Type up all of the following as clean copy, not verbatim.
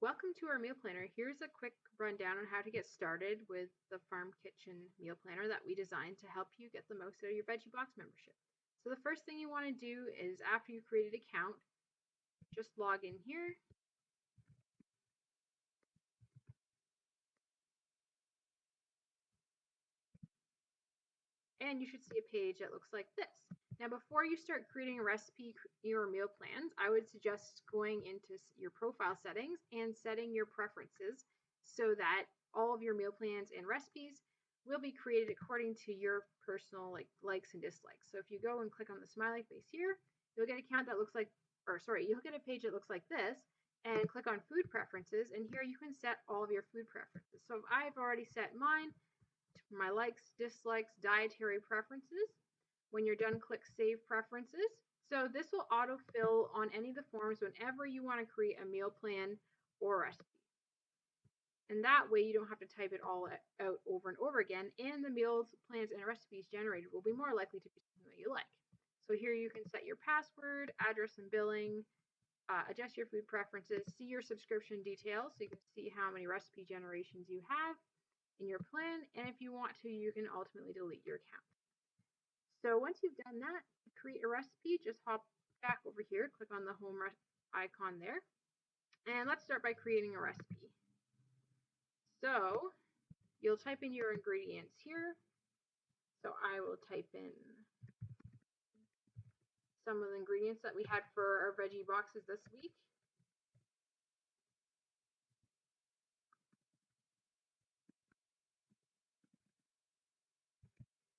Welcome to our meal planner. Here's a quick rundown on how to get started with the Farm Kitchen meal planner that we designed to help you get the most out of your Veggie Box membership. So the first thing you want to do is after you created an account, just log in here. And you should see a page that looks like this. Now, before you start creating a recipe or meal plans, I would suggest going into your profile settings and setting your preferences so that all of your meal plans and recipes will be created according to your personal likes and dislikes. So if you go and click on the smiley face here, you'll get a you'll get a page that looks like this, and click on food preferences, and here you can set all of your food preferences. So I've already set mine, my likes, dislikes, dietary preferences. When you're done, click Save Preferences. So this will autofill on any of the forms whenever you want to create a meal plan or recipe. And that way you don't have to type it all out over and over again, and the meals, plans, and recipes generated will be more likely to be something that you like. So here you can set your password, address and billing, adjust your food preferences, see your subscription details so you can see how many recipe generations you have in your plan, and if you want to, you can ultimately delete your account. So once you've done that, to create a recipe, just hop back over here, click on the home icon there, and let's start by creating a recipe. So you'll type in your ingredients here. So I will type in some of the ingredients that we had for our veggie boxes this week.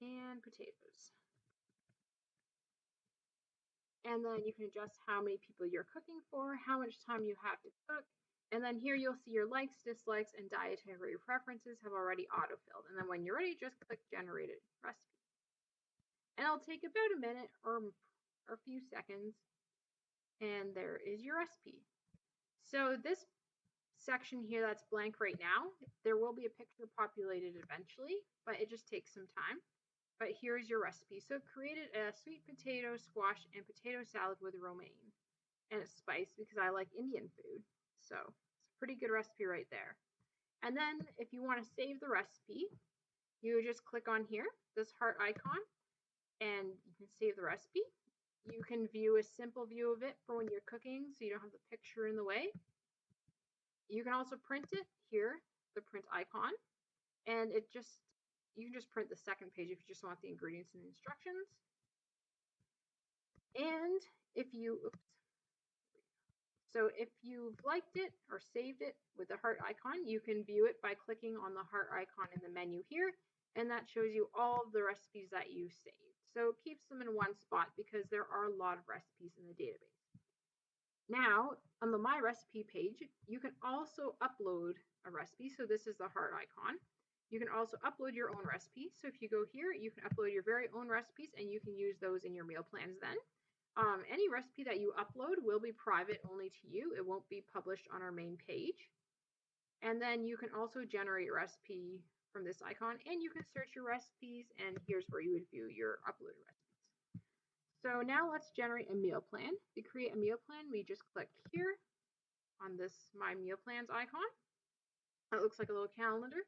And potatoes. And then you can adjust how many people you're cooking for, how much time you have to cook. And then here you'll see your likes, dislikes, and dietary preferences have already autofilled. And then when you're ready, just click Generated Recipe. And it'll take about a minute or a few seconds. And there is your recipe. So this section here that's blank right now, there will be a picture populated eventually, but it just takes some time. But here's your recipe. So created a sweet potato, squash, and potato salad with romaine. And it's spiced because I like Indian food. So it's a pretty good recipe right there. And then if you want to save the recipe, you just click on here, this heart icon, and you can save the recipe. You can view a simple view of it for when you're cooking so you don't have the picture in the way. You can also print it here, the print icon, and you can just print the second page if you just want the ingredients and the instructions. And if you've liked it or saved it with the heart icon, you can view it by clicking on the heart icon in the menu here, and that shows you all of the recipes that you saved. So it keeps them in one spot because there are a lot of recipes in the database. Now, on the My Recipe page, you can also upload a recipe. So this is the heart icon. You can also upload your own recipe. So if you go here, you can upload your very own recipes and you can use those in your meal plans then. Any recipe that you upload will be private only to you. It won't be published on our main page. And then you can also generate a recipe from this icon, and you can search your recipes, and here's where you would view your uploaded recipes. So now let's generate a meal plan. To create a meal plan, we just click here on this My Meal Plans icon. It looks like a little calendar,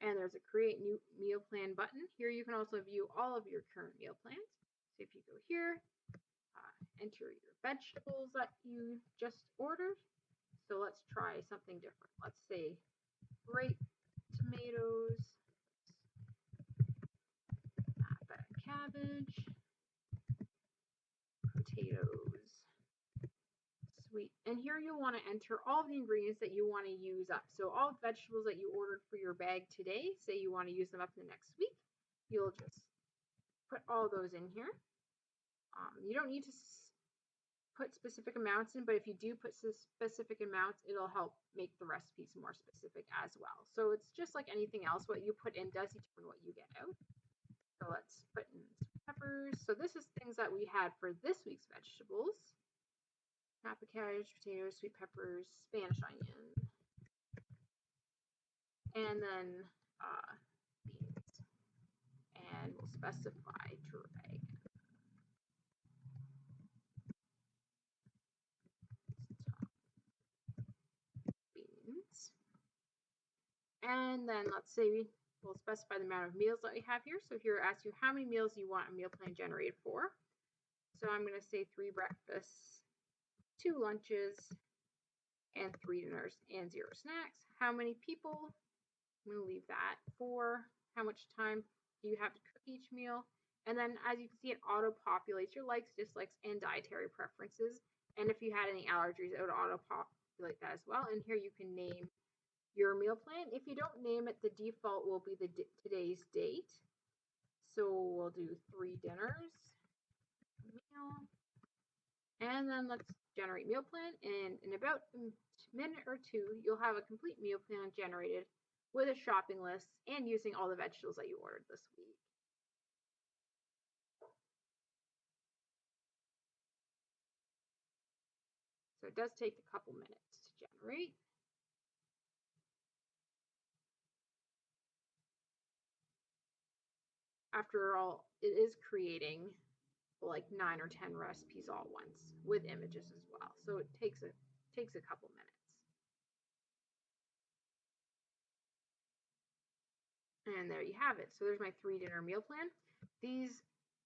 and there's a Create New Meal Plan button. Here you can also view all of your current meal plans. So if you go here, enter your vegetables that you just ordered. So let's try something different. Let's say grape tomatoes, cabbage, potatoes, sweet. And here you'll want to enter all the ingredients that you want to use up. So all the vegetables that you ordered for your bag today, say you want to use them up in the next week, you'll just put all those in here. You don't need to put specific amounts in, but if you do put specific amounts, it'll help make the recipes more specific as well. So it's just like anything else, what you put in does determine what you get out. So let's put in peppers. So this is things that we had for this week's vegetables. Apple, cabbage, potatoes, sweet peppers, Spanish onion, and then beans. And we'll specify dragon. And then let's say we'll specify the amount of meals that we have here. So here it asks you how many meals you want a meal plan generated for. So I'm going to say 3 breakfasts, 2 lunches, and 3 dinners, and 0 snacks. How many people? I'm going to leave that for. How much time do you have to cook each meal? And then as you can see, it auto-populates your likes, dislikes, and dietary preferences. And if you had any allergies, it would auto-populate that as well. And here you can name your meal plan. If you don't name it, the default will be today's date. So we'll do 3 dinners, meal, and then let's generate meal plan. And in about a minute or two, you'll have a complete meal plan generated with a shopping list and using all the vegetables that you ordered this week. So it does take a couple minutes to generate. After all, it is creating like 9 or 10 recipes all at once with images as well. So it takes a couple minutes. And there you have it. So there's my 3 dinner meal plan. These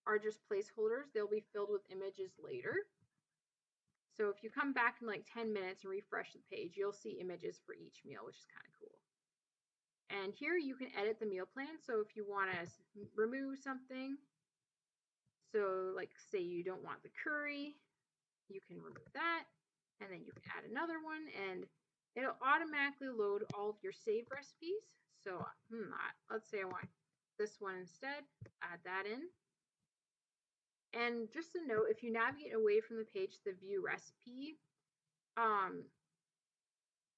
are just placeholders. They'll be filled with images later. So if you come back in like 10 minutes and refresh the page, you'll see images for each meal, which is kind of cool. And here you can edit the meal plan. So if you want to remove something, so like say you don't want the curry, you can remove that. And then you can add another one and it'll automatically load all of your saved recipes. So let's say I want this one instead, add that in. And just a note, if you navigate away from the page to the view recipe, and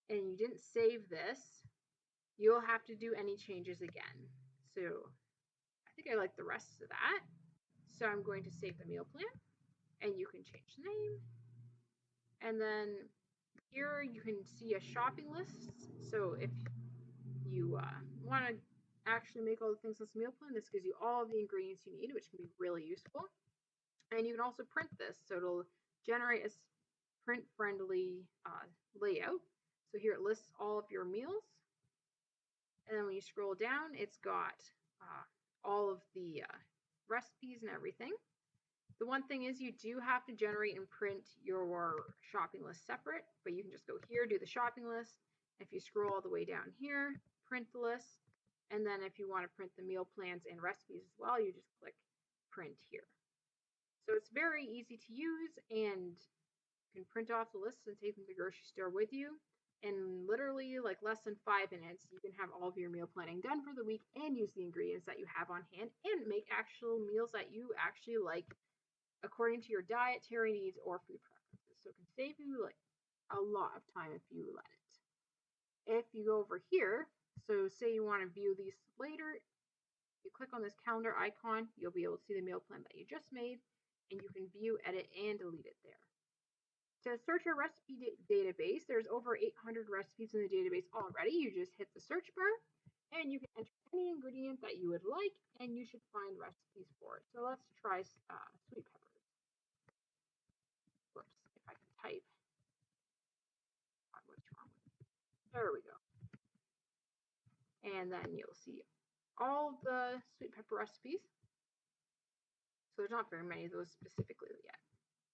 you didn't save this, you'll have to do any changes again. So I think I like the rest of that. So I'm going to save the meal plan, and you can change the name. And then here you can see a shopping list. So if you want to actually make all the things in this meal plan, this gives you all the ingredients you need, which can be really useful. And you can also print this, so it'll generate a print-friendly layout. So here it lists all of your meals. And then when you scroll down, it's got all of the recipes and everything. The one thing is you do have to generate and print your shopping list separate, but you can just go here, do the shopping list. If you scroll all the way down here, print the list. And then if you want to print the meal plans and recipes as well, you just click print here. So it's very easy to use, and you can print off the list and take them to the grocery store with you. In literally like less than 5 minutes, you can have all of your meal planning done for the week and use the ingredients that you have on hand and make actual meals that you actually like according to your dietary needs or food preferences. So it can save you like a lot of time if you let it. If you go over here, so say you want to view these later, you click on this calendar icon, you'll be able to see the meal plan that you just made, and you can view, edit, and delete it there. To search a recipe database, there's over 800 recipes in the database already. You just hit the search bar, and you can enter any ingredient that you would like, and you should find recipes for it. So let's try sweet peppers. Whoops, if I can type. What's wrong with it? There we go. And then you'll see all the sweet pepper recipes. So there's not very many of those specifically yet,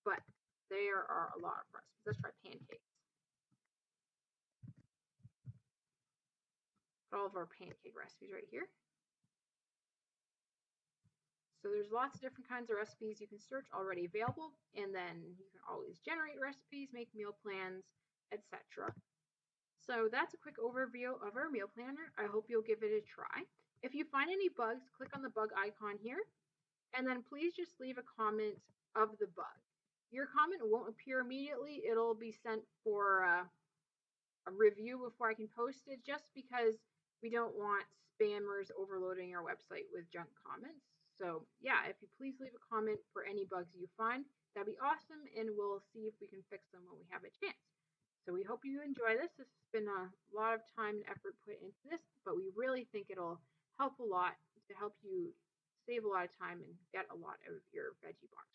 but there are a lot of recipes. Let's try pancakes. All of our pancake recipes right here. So there's lots of different kinds of recipes you can search already available, and then you can always generate recipes, make meal plans, etc. So that's a quick overview of our meal planner. I hope you'll give it a try. If you find any bugs, click on the bug icon here. And then please just leave a comment of the bug. Your comment won't appear immediately. It'll be sent for a review before I can post it, just because we don't want spammers overloading our website with junk comments. So yeah, if you please leave a comment for any bugs you find, that'd be awesome, and we'll see if we can fix them when we have a chance. So we hope you enjoy this. This has been a lot of time and effort put into this, but we really think it'll help a lot to help you save a lot of time and get a lot out of your veggie box.